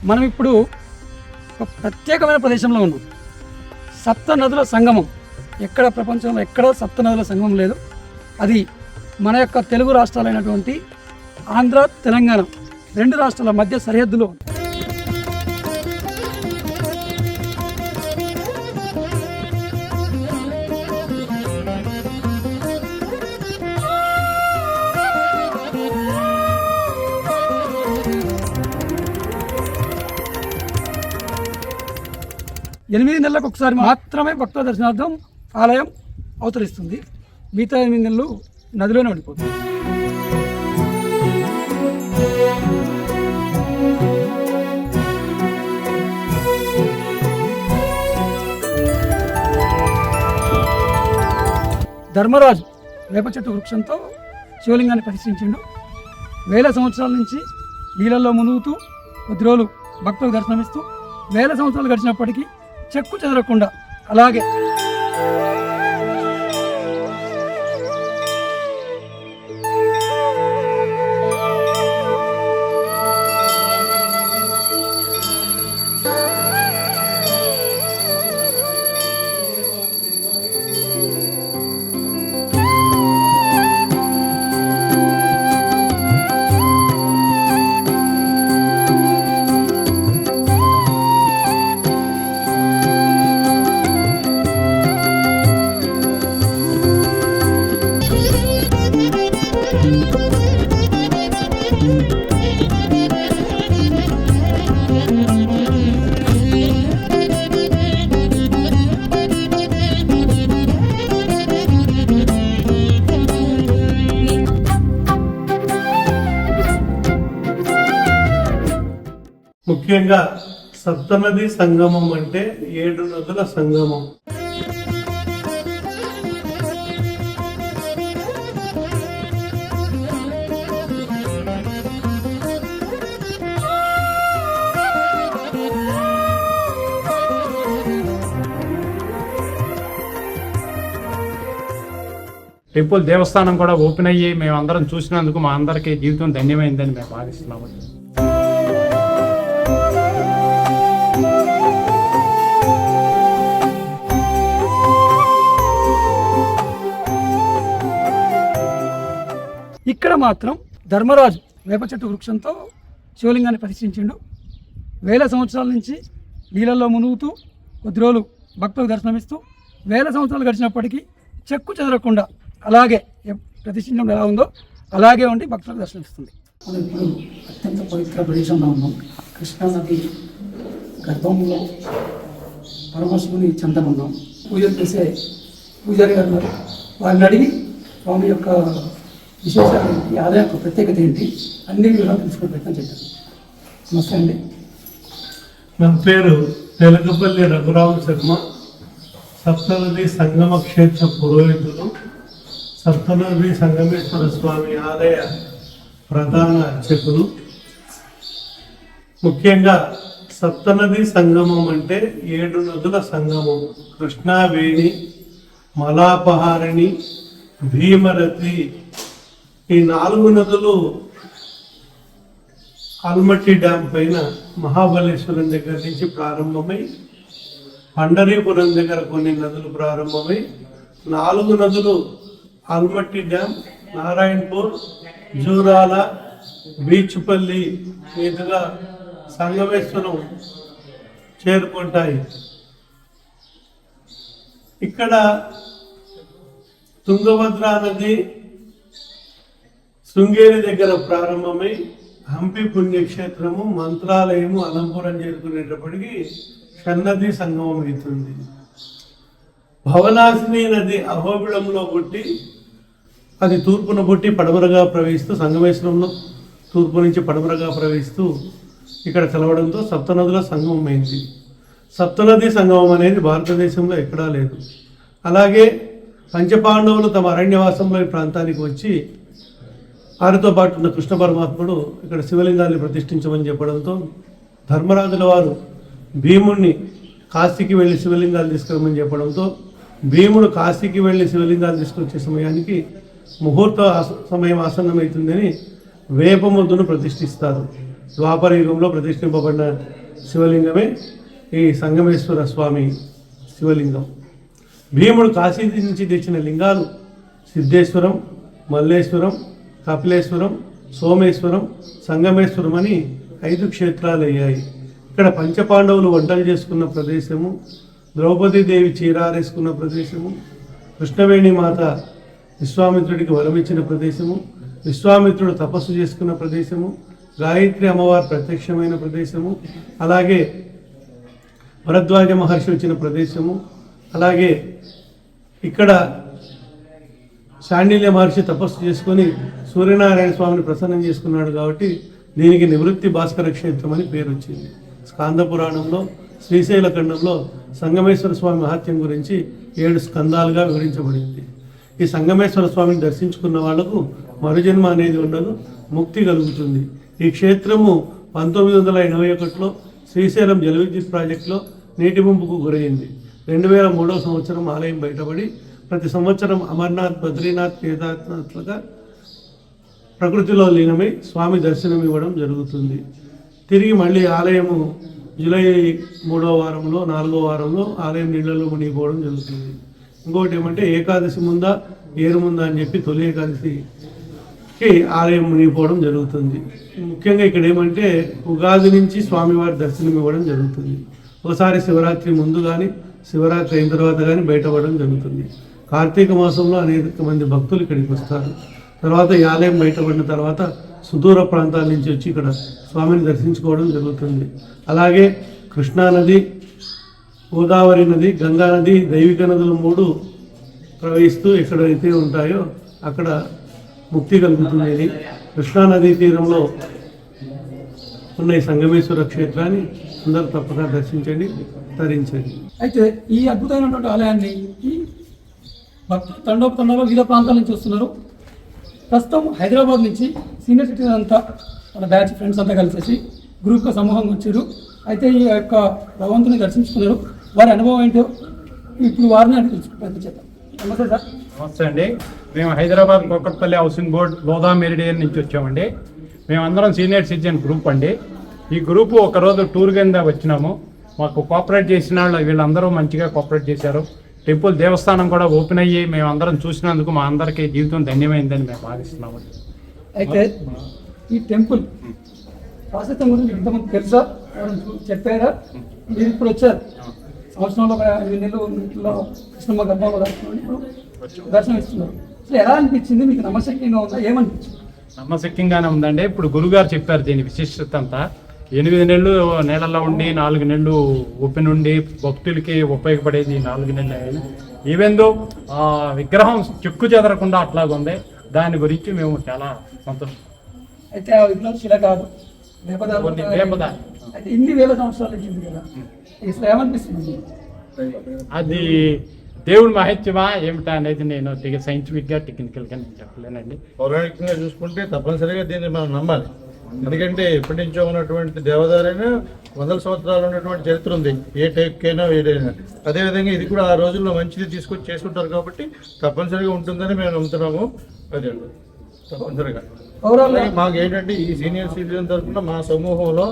మనం ఇప్పుడు ఒక ప్రత్యేకమైన ప్రదేశంలో ఉన్నాం. సప్త నదుల సంగమం. ఎక్కడ ప్రపంచంలో ఎక్కడ సప్త నదుల సంగమం లేదు. అది మన యొక్క తెలుగు రాష్ట్రాలైనటువంటి ఆంధ్ర, తెలంగాణ రెండు రాష్ట్రాల మధ్య సరిహద్దులో ఉంది. ఎనిమిది నెలలకు ఒకసారి మాత్రమే భక్తుల దర్శనార్థం ఆలయం అవతరిస్తుంది. మిగతా 8 నెలలు నదిలోనే ఉండిపోతుంది. ధర్మరాజు వేప చెట్టు వృక్షంతో శివలింగాన్ని ప్రతిష్ఠించిండు. 1000 సంవత్సరాల నుంచి నీళ్ళల్లో మునుగుతూ కొద్ది రోజులు భక్తులకు దర్శనమిస్తూ 1000 సంవత్సరాలు గడిచినప్పటికీ చెక్కు చెదరకుండా అలాగే ముఖ్యంగా సప్తనది సంగమం అంటే 7 నదుల సంగమం. టెంపుల్ దేవస్థానం కూడా ఓపెన్ అయ్యి మేము అందరం చూసినందుకు మా అందరికీ జీవితం ధన్యమైందని మేము భావిస్తున్నాము. ఇక్కడ మాత్రం ధర్మరాజు వేప చెట్టు వృక్షంతో శివలింగాన్ని ప్రతిష్ఠించిండు. 1000 సంవత్సరాల నుంచి నీళ్ళల్లో మునుగుతూ కొద్ది రోజులు భక్తులకు దర్శనమిస్తూ 1000 సంవత్సరాలు గడిచినప్పటికీ చెక్కు చెదరకుండా అలాగే ప్రతిష్ఠించడం ఎలా ఉందో అలాగే ఉండి భక్తులకు దర్శనమిస్తుంది. మనం ఇప్పుడు అత్యంత పవిత్ర ప్రదేశంలో ఉన్నాం. కృష్ణానది గర్భంలో పరమశివుని చెంతన ఉన్నాం. పూజలు చేసే పూజారి గారు వారిని అడిగి స్వామి యొక్క విశేషాలు ఏంటి, ఆలయం యొక్క ప్రత్యేకత ఏంటి, అన్ని వివరాలు తెలుసుకునే ప్రయత్నం చేద్దాం. నమస్తే అండి. నా పేరు తెలకపల్లి రఘురామ శర్మ. సప్తనది సంగమ క్షేత్ర పురోహితులు, సప్తనది సంగమేశ్వర స్వామి ఆలయ ప్రధాన అర్చకులు. ముఖ్యంగా సప్తనది సంగమం అంటే 7 నదుల సంగమం. కృష్ణావేణి, మలాపహారిణి, భీమరతి, ఈ 4 నదులు ఆల్మట్టి డ్యామ్ పైన మహాబలేశ్వరం దగ్గర నుంచి ప్రారంభమై పండరీపురం దగ్గర కొన్ని నదులు ప్రారంభమై 4 నదులు ఆల్మట్టి డ్యామ్, నారాయణపూర్, జూరాల, బీచ్పల్లి మీదుగా సంగమేశ్వరం చేరుకుంటాయి. ఇక్కడ తుంగభద్రా నది శృంగేరి దగ్గర ప్రారంభమై హంపి పుణ్యక్షేత్రము, మంత్రాలయము, అలంపురం చేరుకునేటప్పటికి షన్నది సంగమం అవుతుంది. భవనాశిని నది అహోబిళంలో పుట్టి అది తూర్పున పుట్టి పడమరగా ప్రవహిస్తూ సంగమేశ్వరంలో తూర్పు నుంచి పడమరగా ప్రవహిస్తూ ఇక్కడ కలవడంతో సప్తనదుల సంగమం అయింది. సప్తనది సంగమం అనేది భారతదేశంలో ఎక్కడా లేదు. అలాగే పంచపాండవులు తమ అరణ్యవాసంలో ఈ ప్రాంతానికి వచ్చి వారితో పాటు ఉన్న కృష్ణ పరమాత్ముడు ఇక్కడ శివలింగాన్ని ప్రతిష్ఠించమని చెప్పడంతో ధర్మరాజుల వారు భీముడిని కాశీకి వెళ్ళి శివలింగాలు తీసుకురమని చెప్పడంతో భీముడు కాశీకి వెళ్ళి శివలింగాలు తీసుకొచ్చే సమయానికి ముహూర్త సమయం ఆసన్నమవుతుందని వేప ముద్దును ప్రతిష్ఠిస్తారు. ద్వాపర యుగంలో ప్రతిష్ఠింపబడిన శివలింగమే ఈ సంగమేశ్వర స్వామి శివలింగం. భీముడు కాశీ నుంచి తెచ్చిన లింగాలు సిద్ధేశ్వరం, మల్లేశ్వరం, కపిలేశ్వరం, సోమేశ్వరం, సంగమేశ్వరం అని 5 క్షేత్రాలు అయ్యాయి. ఇక్కడ పంచపాండవులు వంటలు చేసుకున్న ప్రదేశము, ద్రౌపదీదేవి చీరారేసుకున్న ప్రదేశము, కృష్ణవేణి మాత విశ్వామిత్రుడికి వరమిచ్చిన ప్రదేశము, విశ్వామిత్రుడు తపస్సు చేసుకున్న ప్రదేశము, గాయత్రి అమ్మవారు ప్రత్యక్షమైన ప్రదేశము, అలాగే భరద్వాజ మహర్షి వచ్చిన ప్రదేశము, అలాగే ఇక్కడ శాండిల్య మహర్షి తపస్సు చేసుకొని సూర్యనారాయణ స్వామిని ప్రసన్నం చేసుకున్నాడు కాబట్టి దీనికి నివృత్తి భాస్కర క్షేత్రం అని పేరు వచ్చింది. స్కాంద పురాణంలో శ్రీశైల ఖండంలో సంగమేశ్వర స్వామి మహత్యం గురించి 7 స్కందాలుగా వివరించబడింది. ఈ సంగమేశ్వర స్వామిని దర్శించుకున్న వాళ్లకు మరుజన్మ అనేది ఉండదు, ముక్తి కలుగుతుంది. ఈ క్షేత్రము 1981లో శ్రీశైలం జల విద్యుత్ ప్రాజెక్టులో నీటి ముంపుకు గురైంది. 2003 సంవత్సరం ఆలయం బయటపడి ప్రతి సంవత్సరం అమర్నాథ్, బద్రీనాథ్, కేదార్నాథ్లుగా ప్రకృతిలో లీనమై స్వామి దర్శనం ఇవ్వడం జరుగుతుంది. తిరిగి మళ్ళీ ఆలయము జూలై 3వ వారంలో 4వ వారంలో ఆలయం నీళ్లలో మునిగిపోవడం జరుగుతుంది. ఇంకోటి ఏమంటే ఏకాదశి ముందా ఏరు ముందా అని చెప్పి తొలి ఏకాదశికి ఆలయం మునిగిపోవడం జరుగుతుంది. ముఖ్యంగా ఇక్కడ ఏమంటే ఉగాది నుంచి స్వామివారి దర్శనం ఇవ్వడం జరుగుతుంది. ఒకసారి శివరాత్రి ముందు కానీ శివరాత్రి అయిన తర్వాత కానీ బయటపడడం జరుగుతుంది. కార్తీక మాసంలో అనేక మంది భక్తులు ఇక్కడికి వస్తారు. తర్వాత ఈ ఆలయం బయటపడిన తర్వాత సుదూర ప్రాంతాల నుంచి వచ్చి ఇక్కడ స్వామిని దర్శించుకోవడం జరుగుతుంది. అలాగే కృష్ణానది, గోదావరి నది, గంగా నది, దైవిక నదులు 3 ప్రవహిస్తూ ఎక్కడైతే ఉంటాయో అక్కడ ముక్తి కలుగుతుంది. కృష్ణానదీ తీరంలో ఉన్న ఈ సంగమేశ్వర క్షేత్రాన్ని అందరూ తప్పక దర్శించండి, తరించండి. అయితే ఈ అద్భుతమైనటువంటి ఆలయాన్ని ఈ భక్తులు తండోపతండాలో వివిధ ప్రాంతాల నుంచి వస్తున్నారు. ప్రస్తుతం హైదరాబాద్ నుంచి సీనియర్ సిటిజన్ అంతా వాళ్ళ బ్యాచ్ ఫ్రెండ్స్ అంతా కలిసేసి గ్రూప్గా సమూహంగా వచ్చారు. అయితే ఈ యొక్క భగవంతుని దర్శించుకున్నారు. వారి అనుభవం ఏంటో ఇప్పుడు వారిని అని తెలుసుకుంటారు. చేద్దాం. నమస్తే సార్. నమస్తే అండి. మేము Hyderabad Kukatpally housing board Lodha Meridian నుంచి వచ్చామండి. మేమందరం సీనియర్ సిటిజన్ గ్రూప్ అండి. ఈ గ్రూపు ఒకరోజు టూర్ కింద వచ్చినాము. మాకు కోఆపరేట్ చేసిన వాళ్ళు వీళ్ళందరూ మంచిగా కోఆపరేట్ చేశారు. టెంపుల్ దేవస్థానం కూడా ఓపెన్ అయ్యి మేము అందరం చూసినందుకు మా అందరికీ జీవితం ధన్యమైందని మేము భావిస్తున్నాము. అయితే ఈ టెంపుల్ ప్రాశస్త్యం గురించి ఇంతమంది తెలుసా, చెప్పారా? మీరు ఇప్పుడు వచ్చారు, సంవత్సరంలో 8 నెలలు కృష్ణమ్మ గర్భంలో దర్శనం ఇస్తున్నారు. అసలు ఎలా అనిపించింది మీకు? నమ్మశక్యంగా ఉందా? ఏమనిపించింది? నమ్మశక్యంగానే ఉందండి. ఇప్పుడు గురుగారు చెప్పారు దీని విశిష్టత అంతా. 8 నెలలు నేలల్లో ఉండి 4 నెలలు ఓపెన్ ఉండి భక్తులకి ఉపయోగపడేది 4 నెలలు. ఈవెందో విగ్రహం చెక్కు చెదరకుండా అట్లాగుంది. దాని గురించి మేము చాలా సంతోషం. అయితే ఆ విగ్రహం శిల కాదు, దేవదారు. అయితే ఇన్ని వేల సంవత్సరాల నుంచి కదా, అసలు ఏమనిపిస్తుంది? అది దేవుడి మహత్యమా ఏమిటా అనేది నేను సైంటిఫిక్గా టెక్నికల్గా నేను చెప్పలేనండి. పౌరాణికంగా చూసుకుంటే తప్పనిసరిగా దీన్ని మనం నమ్మాలి. ఎందుకంటే ఎప్పటి నుంచో ఉన్నటువంటి దేవదారైనా 100 సంవత్సరాలు ఉన్నటువంటి చరిత్ర ఉంది, ఏ టైప్కైనా ఏదైనా. అదేవిధంగా ఇది కూడా ఆ రోజుల్లో మంచిది తీసుకొచ్చి చేసుకుంటారు కాబట్టి తప్పనిసరిగా ఉంటుందని మేము నమ్ముతున్నాము. అదే తప్పనిసరిగా మాకు ఏంటంటే ఈ సీనియర్ సిటిజన్ తరఫున మా సమూహంలో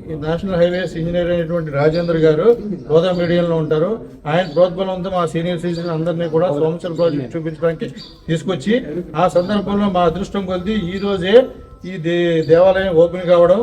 ఈ నేషనల్ హైవేస్ ఇంజనీర్ అయినటువంటి రాజేంద్ర గారు లోదా మీడియంలో ఉంటారు. ఆయన ప్రోద్బలంతో మా సీనియర్ సిటిజన్ అందరినీ కూడా సోమశిల ప్రాజెక్ట్ చూపించడానికి తీసుకొచ్చి ఆ సందర్భంలో మా అదృష్టం కొద్ది ఈ రోజే ఈ దేవాలయం ఓపెన్ కావడం,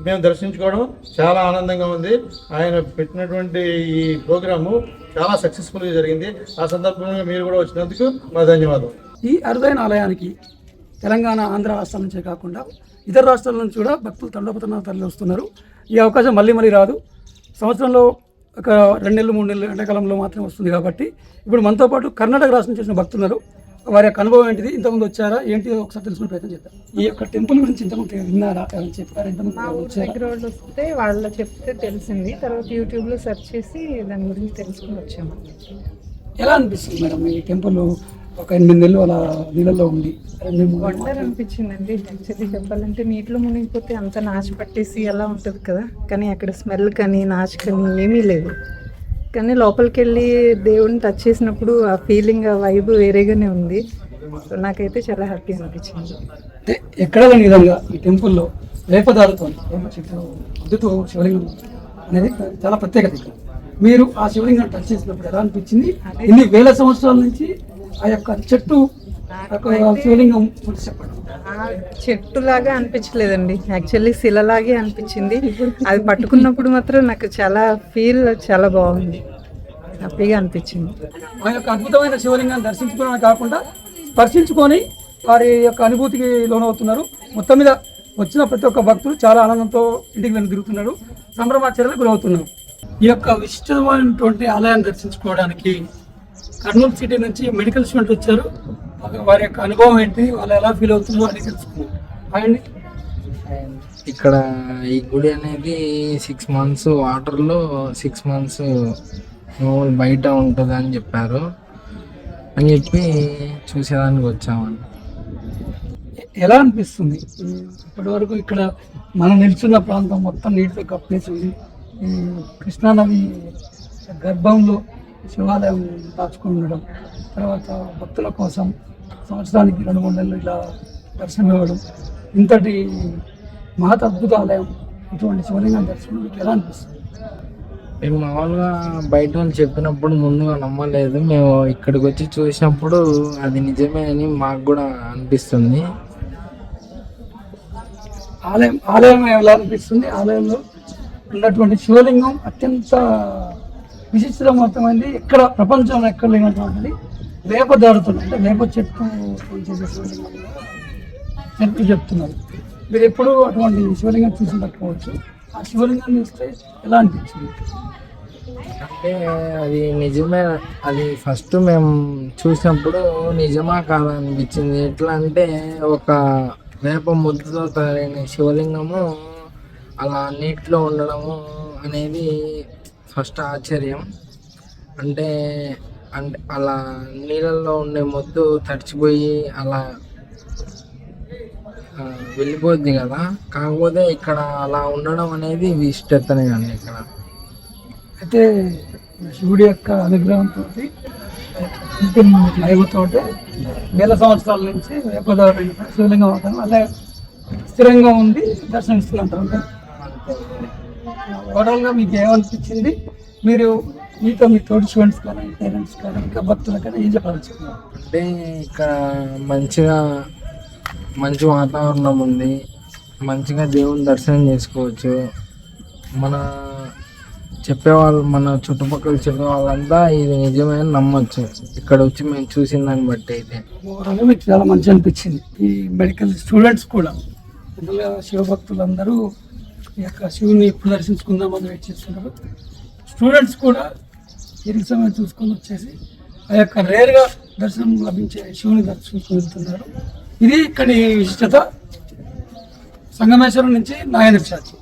మేము దర్శించుకోవడం చాలా ఆనందంగా ఉంది. ఆయన పెట్టినటువంటి ఈ ప్రోగ్రాము చాలా సక్సెస్ఫుల్గా జరిగింది. ఆ సందర్భంగా మీరు కూడా వచ్చినందుకు మా ధన్యవాదాలు. ఈ అరుదైన ఆలయానికి తెలంగాణ, ఆంధ్ర రాష్ట్రాల నుంచే కాకుండా ఇతర రాష్ట్రాల నుంచి కూడా భక్తులు తండోపతండాలు తరలి వస్తున్నారు. ఈ అవకాశం మళ్ళీ రాదు. సంవత్సరంలో ఒక 2 నెలలు 3 నెలలు ఎండాకాలంలో మాత్రమే వస్తుంది కాబట్టి ఇప్పుడు మనతో పాటు కర్ణాటక రాష్ట్రం నుంచి వచ్చిన భక్తులు ఉన్నారు. వారి యొక్క అనుభవం ఏంటిది, ఇంతకుముందు వచ్చారా ఏంటి ఒకసారి తెలుసుకునే ప్రయత్నం చేద్దాం. ఈ యొక్క టెంపుల్ గురించి ఇంతకుముందు విన్నారా, చెప్పారా? దగ్గర వాళ్ళు వస్తే వాళ్ళు చెప్తే తెలిసింది. తర్వాత యూట్యూబ్లో సెర్చ్ చేసి దాని గురించి తెలుసుకుని వచ్చాము. ఎలా అనిపిస్తుంది మేడం ఈ టెంపుల్ ఒక 8 నెలలు అలా నీళ్ళల్లో ఉంది? వండర్ అనిపించిందండి. యాక్చువల్లీ చెప్పాలంటే నీటిలో మునిగిపోతే అంత నాచు పట్టేసి అలా ఉంటుంది కదా, కానీ అక్కడ స్మెల్ కానీ నాచు కానీ ఏమీ లేదు. కానీ లోపలికి వెళ్ళి దేవుడిని టచ్ చేసినప్పుడు ఆ ఫీలింగ్, ఆ వైబ్ వేరేగానే ఉంది. సో నాకైతే చాలా హ్యాపీ అనిపించింది. అంటే ఎక్కడ లేని విధంగా ఈ టెంపుల్లో వేపదారుతో వేప చెట్టు అద్దుతో శివలింగం అనేది చాలా ప్రత్యేకత ఇక్కడ. మీరు ఆ శివలింగం టచ్ చేసినప్పుడు ఎలా అనిపించింది? ఇన్ని వేల సంవత్సరాల నుంచి ఆ యొక్క చెట్టు శివలింగం గురించి చెప్పండి. చెట్టులాగా అనిపించలేదండి, యాక్చువల్లీ శిలలాగే అనిపించింది. అది పట్టుకున్నప్పుడు మాత్రం నాకు చాలా బాగుంది, హ్యాపీగా అనిపించింది. ఆ యొక్క అద్భుతమైన శివలింగాన్ని దర్శించుకోవడమే కాకుండా స్పర్శించుకొని వారి యొక్క అనుభూతికి లోనవుతున్నారు. మొత్తం మీద వచ్చిన ప్రతి ఒక్క భక్తులు చాలా ఆనందంతో ఇంటికి వెళ్ళి తిరుగుతున్నారు, సంభ్రమాచరణకు గురవుతున్నారు. ఈ యొక్క విశిష్టమైనటువంటి ఆలయాన్ని దర్శించుకోవడానికి కర్నూలు సిటీ నుంచి మెడికల్ స్టూడెంట్ వచ్చారు. వారి యొక్క అనుభవం ఏంటి, వాళ్ళు ఎలా ఫీల్ అవుతున్నారో అని తెలుసుకున్నారు. అండ్ ఇక్కడ ఈ గుడి అనేది 6 months వాటర్లో 6 months బయట ఉంటుంది అని చెప్పారు, అని చెప్పి చూసేదానికి వచ్చామండి. ఎలా అనిపిస్తుంది? ఇప్పటి వరకు ఇక్కడ మనం నిల్చున్న ప్రాంతం మొత్తం నీటితో కప్పేసి ఉంది. ఈ కృష్ణానది గర్భంలో శివాలయం దాచుకుని ఉండడం, తర్వాత భక్తుల కోసం సంవత్సరానికి 2-3 నెలలు ఇలా దర్శనం ఇవ్వడం, ఇంతటి మహత్ అద్భుత ఆలయం, ఇటువంటి శివలింగం దర్శనం మీకు ఎలా అనిపిస్తుంది? మేము మామూలుగా బయట వాళ్ళు చెప్పినప్పుడు ముందుగా నమ్మలేదు, మేము ఇక్కడికి వచ్చి చూసినప్పుడు అది నిజమే అని మాకు కూడా అనిపిస్తుంది. ఆలయం ఎలా అనిపిస్తుంది? ఆలయంలో ఉన్నటువంటి శివలింగం అత్యంత విశిష్టమైనది, ఎక్కడ ప్రపంచంలో ఎక్కడ లేనటువంటిది వేపదారుతుంది, అంటే వేప చెట్టు చేసే శివలింగంగా చెట్టు చెప్తున్నారు. మీరు ఎప్పుడు అటువంటి శివలింగం చూసినట్టుకోవచ్చు. ఆ శివలింగాన్ని చూస్తే ఎలా అనిపించింది? అంటే అది నిజమే, అది ఫస్ట్ మేము చూసినప్పుడు నిజమా కాదా అనిపించింది. ఎట్లా అంటే ఒక వేప ముద్దతో తయారైన శివలింగము అలా నీటిలో ఉండడము అనేది ఫస్ట్ ఆశ్చర్యం. అంటే అంటే అలా నీళ్ళల్లో ఉండే ముద్దు తడిచిపోయి అలా వెళ్ళిపోద్ది కదా, కాకపోతే ఇక్కడ అలా ఉండడం అనేది విశిష్టతనే అండి. ఇక్కడ అయితే శివుడి యొక్క అనుగ్రహంతో మహిమతో వేల సంవత్సరాల నుంచి వేపదారు శివలింగం అవడం అలా స్థిరంగా ఉండి దర్శనమిస్తున్నట్టు. ఓవరాల్గా మీకు ఏమనిపించింది? మీరు మీతో మీ తోటి స్టూడెంట్స్ కానీ పేరెంట్స్ కానీ ఇంకా భక్తులు కానీ ఏం చెప్పాల్సింది? అంటే ఇక్కడ మంచి వాతావరణం ఉంది, మంచిగా దేవుని దర్శనం చేసుకోవచ్చు. మన చుట్టుపక్కల చెప్పే వాళ్ళంతా ఇది నిజమే నమ్మొచ్చు ఇక్కడ వచ్చి మేము చూసిన దాన్ని బట్టి. అయితే ఓవరాల్గా మీకు చాలా మంచి అనిపించింది. ఈ మెడికల్ స్టూడెంట్స్ కూడా అందులో శివభక్తులందరూ ఈ యొక్క శివుని ఎప్పుడు దర్శించుకుందామని వెయిట్ చేస్తున్నారు. స్టూడెంట్స్ కూడా తీరిక సమయం చూసుకొని వచ్చేసి ఆ యొక్క రేర్గా దర్శనం లభించే శివుని దర్శించుకుని వెళ్తున్నారు. ఇది ఇక్కడి విశిష్టత. సంగమేశ్వరం నుంచి నాగేంద్ర చాచి.